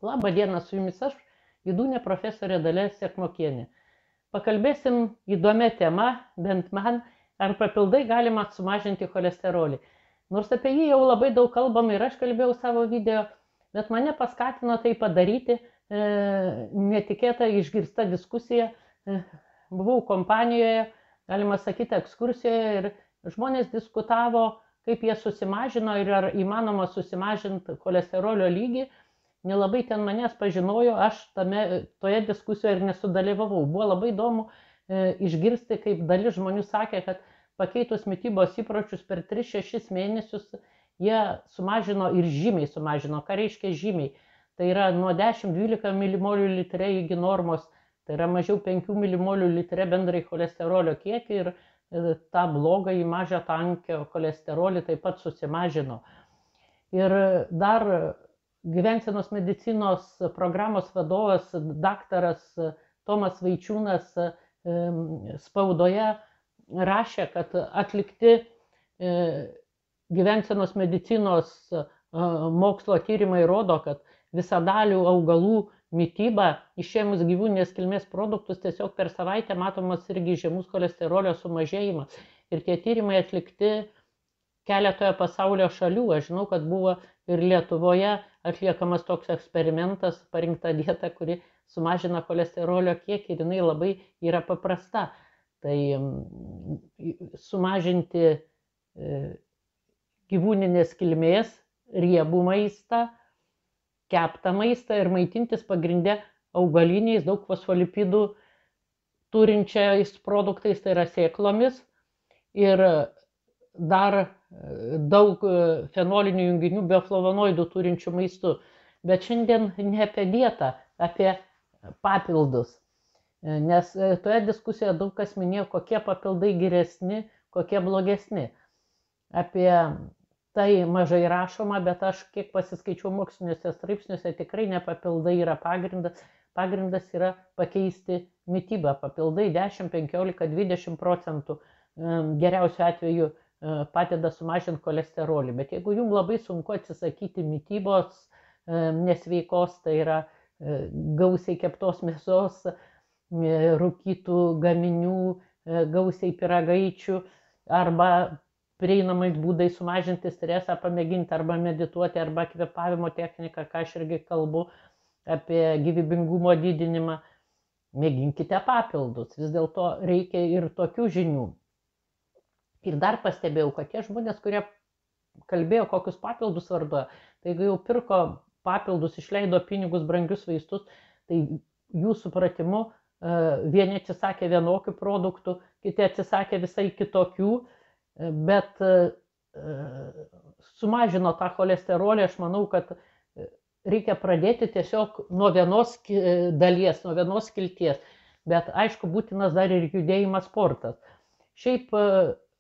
Labą dieną, su jumis aš, Vydūnė profesorė Dalia Sekmokienė. Pakalbėsim įdomią temą, bent man, ar papildai galima sumažinti cholesterolį. Nors apie jį jau labai daug kalbam ir aš kalbėjau savo video, bet mane paskatino tai padaryti netikėta išgirsta diskusija. Buvau kompanijoje, galima sakyti, ekskursijoje ir žmonės diskutavo, kaip jie susimažino ir ar įmanoma susimažinti cholesterolio lygį. Nelabai ten manęs pažinojo, aš toje diskusijoje ir nesudalyvavau. Buvo labai įdomu išgirsti, kaip dalis žmonių sakė, kad pakeitus mitybos įpročius per 3-6 mėnesius jie sumažino ir žymiai sumažino. Ką reiškia žymiai? Tai yra nuo 10-12 milimolių litre iki normos, tai yra mažiau 5 milimolių litre bendrai cholesterolio kiekį ir tą blogą į mažą tankio cholesterolį taip pat susimažino. Ir dar gyvensenos medicinos programos vadovas daktaras Tomas Vaičiūnas spaudoje rašė, kad atlikti gyvensenos medicinos mokslo tyrimai rodo, kad visadalių augalų mityba, išėmus gyvūninės kilmės produktus, tiesiog per savaitę matomas irgi žemus cholesterolio sumažėjimas. Ir tie tyrimai atlikti keletoje pasaulio šalių. Aš žinau, kad buvo ir Lietuvoje atliekamas toks eksperimentas, parinkta dieta, kuri sumažina cholesterolio kiekį ir jinai labai yra paprasta. Tai sumažinti gyvūninės kilmės riebų maistą, keptą maistą ir maitintis pagrinde augaliniais, daug fosfolipidų turinčiais produktais, tai yra sėklomis, ir dar daug fenolinių junginių bioflavonoidų turinčių maistų. Bet šiandien ne apie dietą, apie papildus. Nes toje diskusijoje daug kas minėjo, kokie papildai geresni, kokie blogesni. Apie tai mažai rašoma, bet aš kiek pasiskaičiau moksliniuose straipsniuose, tikrai ne papildai yra pagrindas. Pagrindas yra pakeisti mitybą. Papildai 10, 15, 20% geriausiu atveju padeda sumažinti cholesterolį. Bet jeigu jums labai sunku atsisakyti mitybos nesveikos, tai yra gausiai keptos mėsos, rūkytų gaminių, gausiai pyragaičių, arba prieinamais būdais sumažinti stresą, pamėginti arba medituoti, arba kvėpavimo techniką, ką aš irgi kalbu apie gyvybingumo didinimą, mėginkite papildus. Vis dėlto reikia ir tokių žinių. Ir dar pastebėjau, kad tie žmonės, kurie kalbėjo, kokius papildus vartoja, tai jeigu jau pirko papildus, išleido pinigus, brangius vaistus, tai jų supratimu vieni atsisakė vienokių produktų, kiti atsisakė visai kitokių, bet sumažino tą cholesterolį. Aš manau, kad reikia pradėti tiesiog nuo vienos dalies, nuo vienos skilties, bet aišku, būtinas dar ir judėjimas, sportas. Šiaip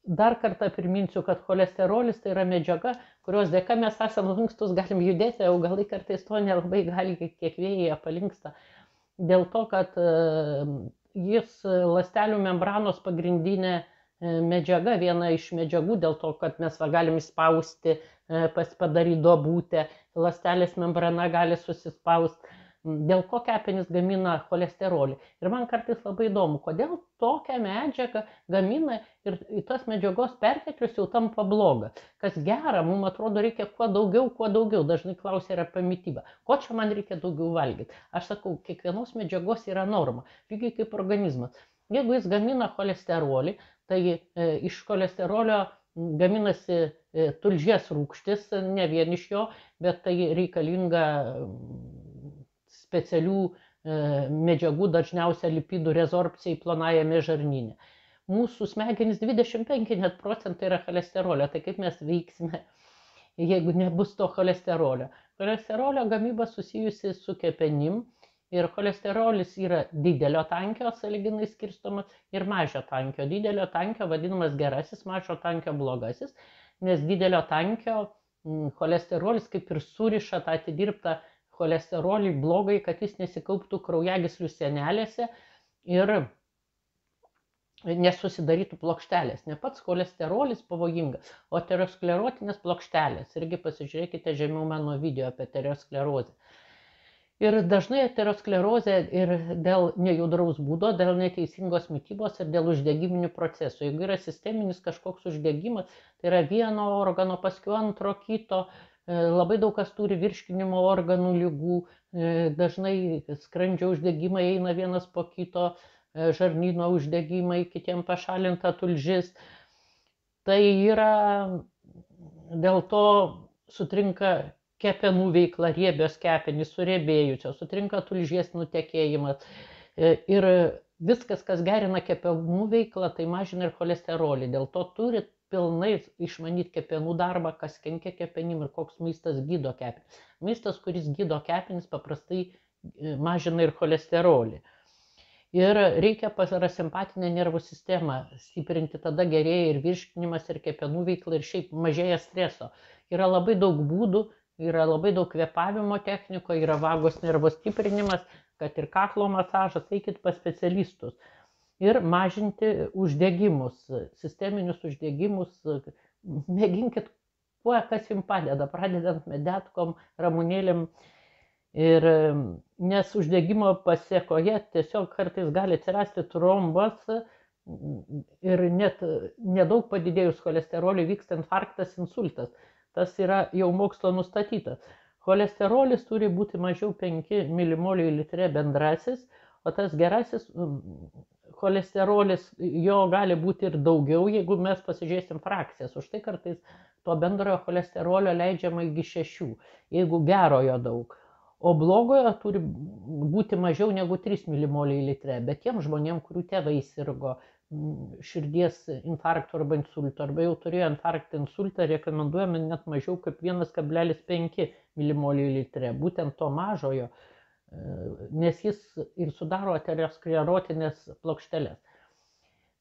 dar kartą priminsiu, kad cholesterolis tai yra medžiaga, kurios dėka mes esame lankstus, galim judėti, augalai kartais to nelabai gali, kiek vėjai palinksta. Dėl to, kad jis ląstelių membranos pagrindinė medžiaga, viena iš medžiagų, dėl to, kad mes galim įspausti, padaryti duobutę, ląstelės membrana gali susispausti. Dėl ko kepenys gamina cholesterolį. Ir man kartais labai įdomu, kodėl tokią medžiagą gamina ir tos medžiagos perteklius jau tampa bloga. Kas gera, mums atrodo, reikia kuo daugiau. Dažnai klausia ir apie mitybą. Ko čia man reikia daugiau valgyti? Aš sakau, kiekvienos medžiagos yra norma, lygiai kaip organizmas. Jeigu jis gamina cholesterolį, tai iš cholesterolio gaminasi tulžies rūgštis, ne vien iš jo, bet tai reikalinga specialių medžiagų, dažniausia lipidų rezorpcijai plonajame žarnyne. Mūsų smegenys 25% yra cholesterolio, tai kaip mes veiksime, jeigu nebus to cholesterolio. Cholesterolio gamyba susijusi su kepenim ir cholesterolis yra didelio tankio, sąlyginai skirstomas, ir mažo tankio. Didelio tankio vadinamas gerasis, mažo tankio blogasis, nes didelio tankio cholesterolis kaip ir suriša tą atidirbtą cholesterolį blogai, kad jis nesikauptų kraujagyslių sienelėse ir nesusidarytų plokštelės. Ne pats cholesterolis pavojingas, o aterosklerotinės plokštelės. Irgi pasižiūrėkite žemiau mano video apie aterosklerozę. Ir dažnai aterosklerozė ir dėl nejudraus būdo, dėl neteisingos mitybos ir dėl uždegiminių procesų. Jeigu yra sisteminis kažkoks uždegimas, tai yra vieno organo, paskui antro, kito, labai daug kas turi virškinimo organų lygų, dažnai skrandžio uždegimai eina vienas po kito, žarnyno uždegimai, kitiem pašalinta tulžis. Tai yra dėl to sutrinka kepenų veikla, riebios kepenys suriebėjusios, sutrinka tulžies nutekėjimas. Ir viskas, kas gerina kepenų veiklą, tai mažina ir cholesterolį. Dėl to turit pilnai išmanyti kepenų darbą, kas kenkia kepenim ir koks maistas gydo kepenis. Maistas, kuris gydo kepenis, paprastai mažina ir cholesterolį. Ir reikia parasimpatinę nervų sistemą stiprinti, tada gerėja ir virškinimas, ir kepenų veikla, ir šiaip mažėja streso. Yra labai daug būdų, yra labai daug kvėpavimo technikų, yra vagos nervo stiprinimas, kad ir kaklo masažas, eikit pas specialistus. Ir mažinti uždegimus, sisteminius uždegimus, mėginkit kuo, kas jums padeda, pradedant medetkom, ramunėlėm. Ir nes uždegimo pasiekoje tiesiog kartais gali atsirasti trombas ir net nedaug padidėjus cholesteroliui vyksta infarktas, insultas. Tas yra jau mokslo nustatytas. Cholesterolis turi būti mažiau 5 milimolių į litre bendrasis, o tas gerasis cholesterolis, jo gali būti ir daugiau, jeigu mes pasižiūrėsim frakcijas. Už tai kartais to bendrojo cholesterolio leidžiama iki 6, jeigu gerojo daug. O blogojo turi būti mažiau negu 3 milimoliai į litre. Bet tiem žmonėm, kurių tėvai sirgo širdies infarkto arba insulto, arba jau turėjo infarktą, insultą, rekomenduojame net mažiau kaip 1,5 milimoliai į litre. Būtent to mažojo, nes jis ir sudaro aterosklerotinės plokšteles.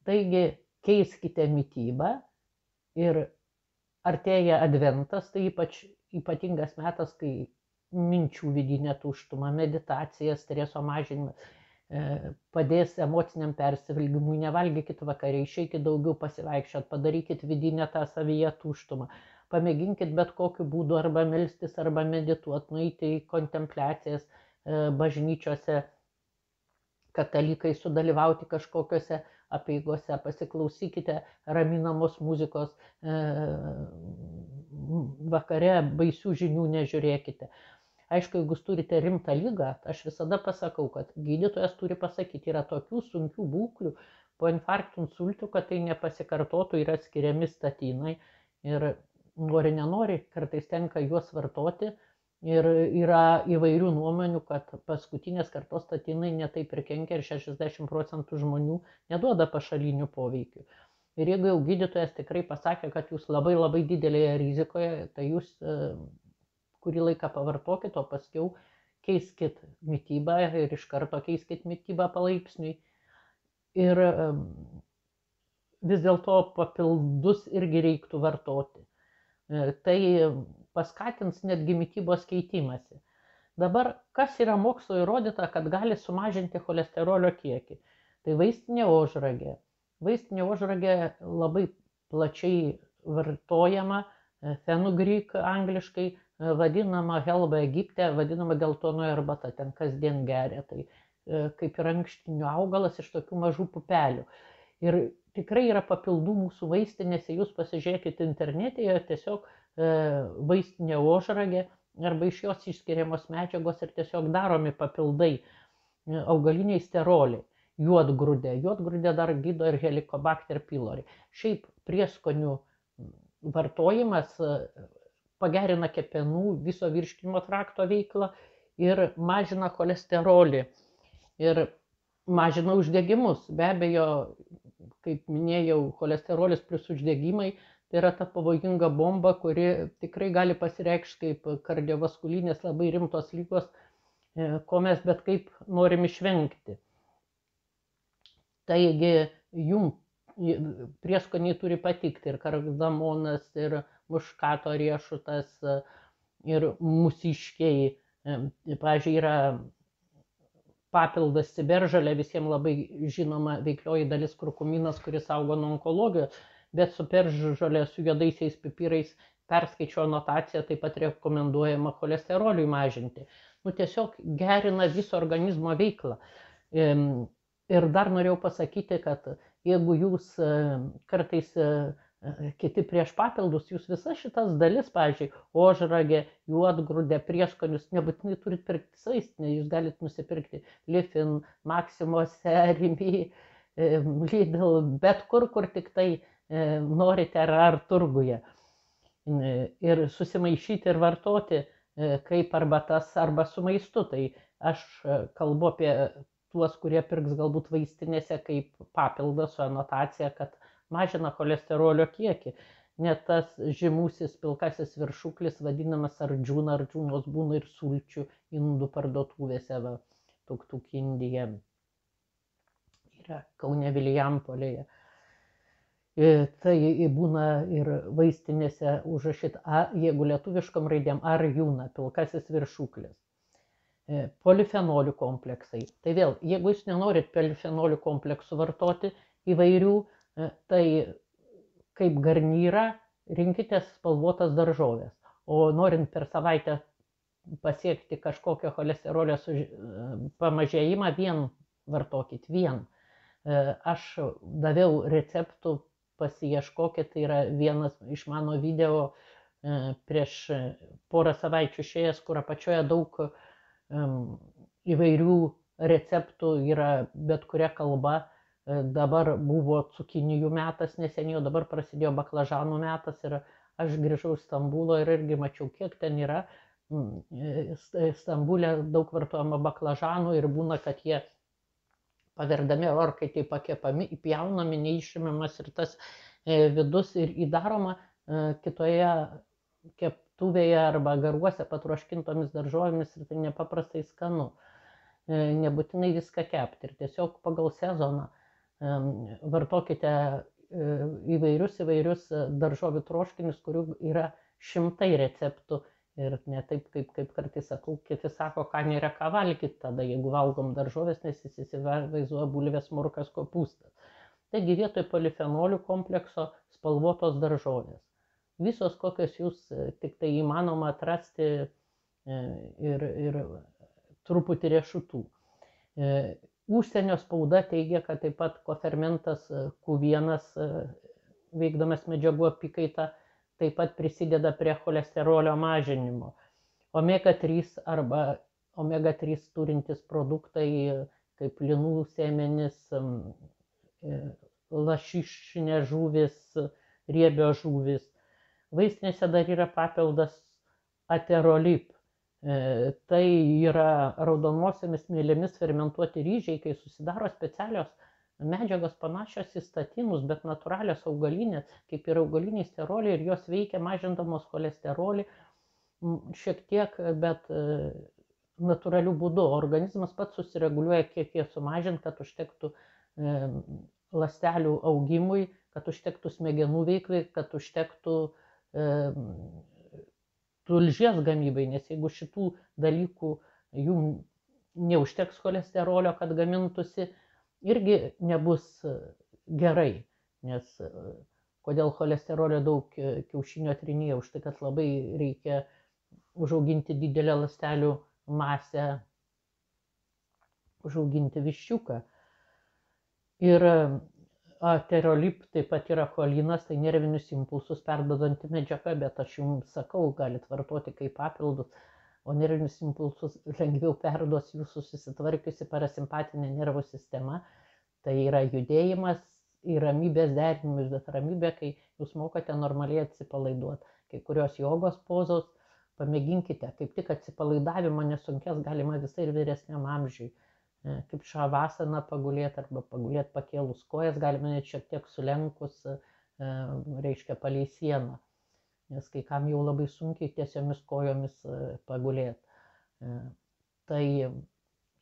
Taigi keiskite mitybą ir artėja adventas, tai ypatingas metas, kai minčių vidinė tuštuma, meditacija, streso mažinimas, padės emociniam persivalgymui, nevalgykit vakare, išeikit daugiau pasivaikščiot, padarykit vidinę tą savyje tuštumą, pamėginkit bet kokiu būdu arba melstis, arba medituot, nueiti į kontempliacijas bažnyčiose, katalikai, sudalyvauti kažkokiose apeigose, pasiklausykite raminamos muzikos, vakare baisių žinių nežiūrėkite. Aišku, jeigu turite rimtą ligą, aš visada pasakau, kad gydytojas turi pasakyti, yra tokių sunkių būklių po infarktų, insultų, kad tai nepasikartotų, yra skiriami statinai ir nori nenori, kartais tenka juos vartoti ir yra įvairių nuomonių, kad paskutinės kartos statinai netaip ir kenkia ir 60% žmonių neduoda pašalinių poveikių. Ir jeigu jau gydytojas tikrai pasakė, kad jūs labai labai didelėje rizikoje, tai jūs kurį laiką pavartokit, o paskiau keiskit mitybą ir iš karto keiskit mitybą palaipsniui. Ir vis dėlto papildus irgi reiktų vartoti. Tai paskatins netgi mitybos keitimąsi. Dabar, kas yra mokslo įrodyta, kad gali sumažinti cholesterolio kiekį? Tai vaistinė ožragė. Vaistinė ožragė labai plačiai vartojama, fenugreek angliškai, vadinama helba Egipte, vadinama geltonoji arbata, ten kasdien geria, tai kaip ir ankštinių augalas iš tokių mažų pupelių. Ir tikrai yra papildų mūsų vaistinėse, jūs pasižiūrėkite internete, tiesiog vaistinė ožragė, arba iš jos išskiriamos medžiagos ir tiesiog daromi papildai, augaliniai steroliai, juodgrūdė. Juodgrūdė dar gydo ir helicobacter pylori. Šiaip prieskonių vartojimas pagerina kepenų, viso virškinimo trakto veiklą ir mažina cholesterolį ir mažina uždegimus. Be abejo, kaip minėjau, cholesterolis plus uždegimai tai yra ta pavojinga bomba, kuri tikrai gali pasireikšti kaip kardiovaskulinės labai rimtos ligos, ko mes bet kaip norim išvengti. Taigi jums prieskoniai turi patikti ir kardamonas, ir muškato riešutas, ir mūsiškiai. Pavyzdžiui, yra papildas ciberžolė, visiems labai žinoma veiklioji dalis kurkuminas, kuris saugo nuo onkologijos, bet superžolė su juodaisiais pipirais perskaičiau anotaciją, taip pat rekomenduojama cholesteroliui mažinti. Tiesiog gerina viso organizmo veiklą. Ir dar norėjau pasakyti, kad jeigu jūs kartais kiti prieš papildus, jūs visas šitas dalis, pavyzdžiui, ožragė, juodgrūdė, prieskonius, nebūtinai turit pirkti vaistinėje, jūs galite nusipirkti Lifin, Maximose, Rimi, Lidl, bet kur tik tai norite ar turguje. Ir susimaišyti ir vartoti kaip arbatas arba su maistu. Tai aš kalbu apie tuos, kurie pirks galbūt vaistinėse kaip papildą su anotacija, kad mažina cholesterolio kiekį. Net tas žymusis pilkasis viršuklis vadinamas ardžūna, ardžūnos būna ir sulčių indų parduotuvėse, Tuk Indija yra Kaune Vilijampolėje. Tai būna ir vaistinėse užrašyta, jeigu lietuviškom raidėm, arjūna, pilkasis viršuklis. Polifenolių kompleksai. Tai vėl, jeigu jūs nenorit polifenolių kompleksų vartoti įvairių, tai kaip garnyrą rinkitės spalvotas daržovės. O norint per savaitę pasiekti kažkokio cholesterolio pamažėjimą, vien vartokit, vien. Aš daviau receptų, pasiieškokit, tai yra vienas iš mano video prieš porą savaičių išėjęs, kur apačioje daug įvairių receptų yra bet kuria kalba. Dabar buvo cukinijų metas neseniai, o dabar prasidėjo baklažanų metas ir aš grįžau iš Stambulo ir irgi mačiau, kiek ten yra. Stambule daug vartojama baklažanų ir būna, kad jie paverdami orkaitėj pakepami, įpjaunami, neišimamas ir tas vidus ir įdaroma kitoje keptuvėje arba garuose patroškintomis daržovėmis ir tai nepaprastai skanu. Nebūtinai viską kepti ir tiesiog pagal sezoną vartokite įvairius daržovių troškinius, kurių yra šimtai receptų. Ir ne taip, kaip kartais sakau, kiti sako, ką nėra ką valgyti tada, jeigu valgom daržovės, nes jis įsivaizduoja bulvės, morkas, kopūstas. Taigi vietoj polifenolių komplekso spalvotos daržovės. Visos, kokios jūs tik tai įmanoma atrasti ir truputį riešutų. Užsienio spauda teigia, kad taip pat kofermentas Q1 veikdamas medžiagų apykaitą taip pat prisideda prie cholesterolio mažinimo. Omega-3 arba omega-3 turintys produktai, kaip linų sėmenys, lašišinės žuvys, riebios žuvys. Vaistinėse dar yra papildas aterolip. Tai yra raudonosiomis mielėmis fermentuoti ryžiai, kai susidaro specialios medžiagos panašios į statinus, bet natūralios augalinės, kaip ir augaliniai steroliai, ir jos veikia mažindamos cholesterolį šiek tiek, bet natūraliu būdu. Organizmas pats susireguliuoja, kiek jie sumažint, kad užtektų ląstelių augimui, kad užtektų smegenų veiklai, kad užtektų tulžies gamybai, nes jeigu šitų dalykų jų neužteks cholesterolio, kad gamintųsi, irgi nebus gerai, nes kodėl cholesterolio daug kiaušinio trynyje, už tai, kad labai reikia užauginti didelę ląstelių masę, užauginti viščiuką. Ir aterolip taip pat yra cholinas, tai nervinius impulsus perduodanti medžiaga, bet aš jums sakau, galit vartoti kaip papildus, o nervinius impulsus lengviau perduos jūsų susitvarkiusi parasimpatinė nervų sistema. Tai yra judėjimas ir ramybės derinimas, bet ramybė, kai jūs mokate normaliai atsipalaiduoti. Kai kurios jogos pozos, pamėginkite, kaip tik atsipalaidavimo nesunkės galima visai ir vyresniam amžiui. Kaip šavasana pagulėti arba pagulėti pakėlus kojas, galima net šiek tiek sulenkus, reiškia palei sieną. Nes kai kam jau labai sunkiai tiesiomis kojomis pagulėti. Tai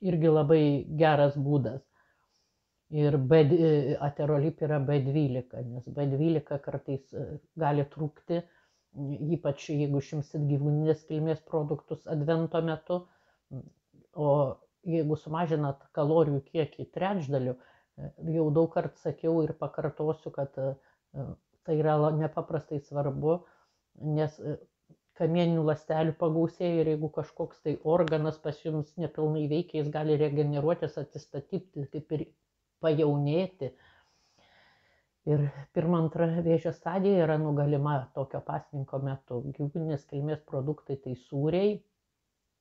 irgi labai geras būdas. Ir aterolip yra B12, nes B12 kartais gali trūkti, ypač jeigu išimsit gyvūninės kilmės produktus advento metu, o jeigu sumažinat kalorijų kiekį trečdaliu, jau daug kartų sakiau ir pakartosiu, kad tai yra nepaprastai svarbu, nes kamieninių ląstelių pagausėja ir jeigu kažkoks tai organas pas jums nepilnai veikia, jis gali regeneruotis, atsistatyti, kaip ir pajaunėti. Ir pirma, antra vėžio stadija yra nugalima tokio pasninko metu. Gyvūninės kilmės produktai tai sūriai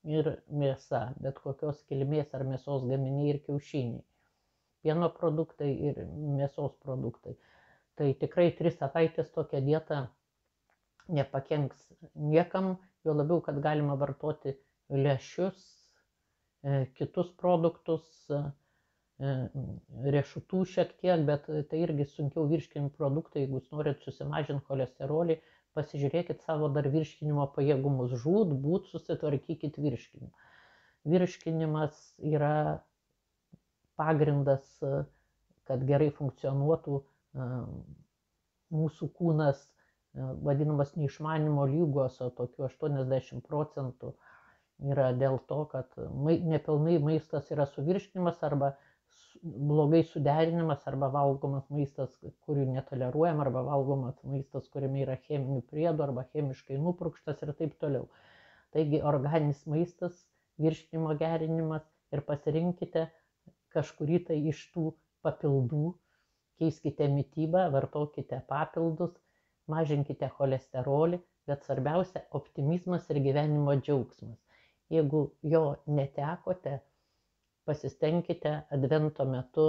ir mėsa, bet kokios kilmės ar mėsos gaminiai ir kiaušiniai. Pieno produktai ir mėsos produktai. Tai tikrai 3 savaitės tokia dieta nepakenks niekam, jo labiau, kad galima vartoti lęšius, kitus produktus, riešutų šiek tiek, bet tai irgi sunkiau virškinimo produktai. Jeigu jūs norit susimažinti cholesterolį, pasižiūrėkit savo dar virškinimo pajėgumus, žūtbūt susitvarkykit virškinimą. Virškinimas yra pagrindas, kad gerai funkcionuotų mūsų kūnas, vadinamas neišmanimo lygos, o tokių 80% yra dėl to, kad nepilnai maistas yra suvirškinimas arba blogai suderinimas, arba valgomas maistas, kurį netoleruojam, arba valgomas maistas, kuriame yra cheminių priedų, arba chemiškai nupurkštas ir taip toliau. Taigi organinis maistas, virškinimo gerinimas ir pasirinkite kažkurį tai iš tų papildų, keiskite mitybą, vartokite papildus, mažinkite cholesterolį, bet svarbiausia – optimizmas ir gyvenimo džiaugsmas. Jeigu jo netekote, pasistengkite advento metu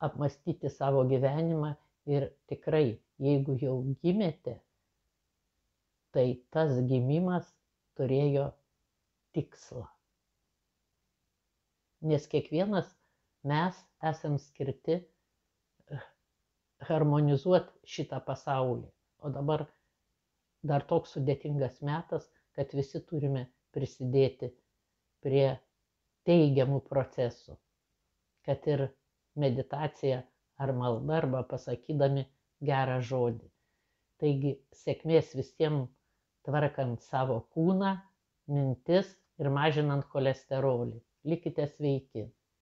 apmastyti savo gyvenimą ir tikrai, jeigu jau gimėte, tai tas gimimas turėjo tikslą. Nes kiekvienas mes esam skirti harmonizuoti šitą pasaulį. O dabar dar toks sudėtingas metas, kad visi turime prisidėti prie teigiamų procesų, kad ir meditacija ar malda, arba pasakydami gerą žodį. Taigi sėkmės visiems tvarkant savo kūną, mintis ir mažinant cholesterolį. Likite sveiki.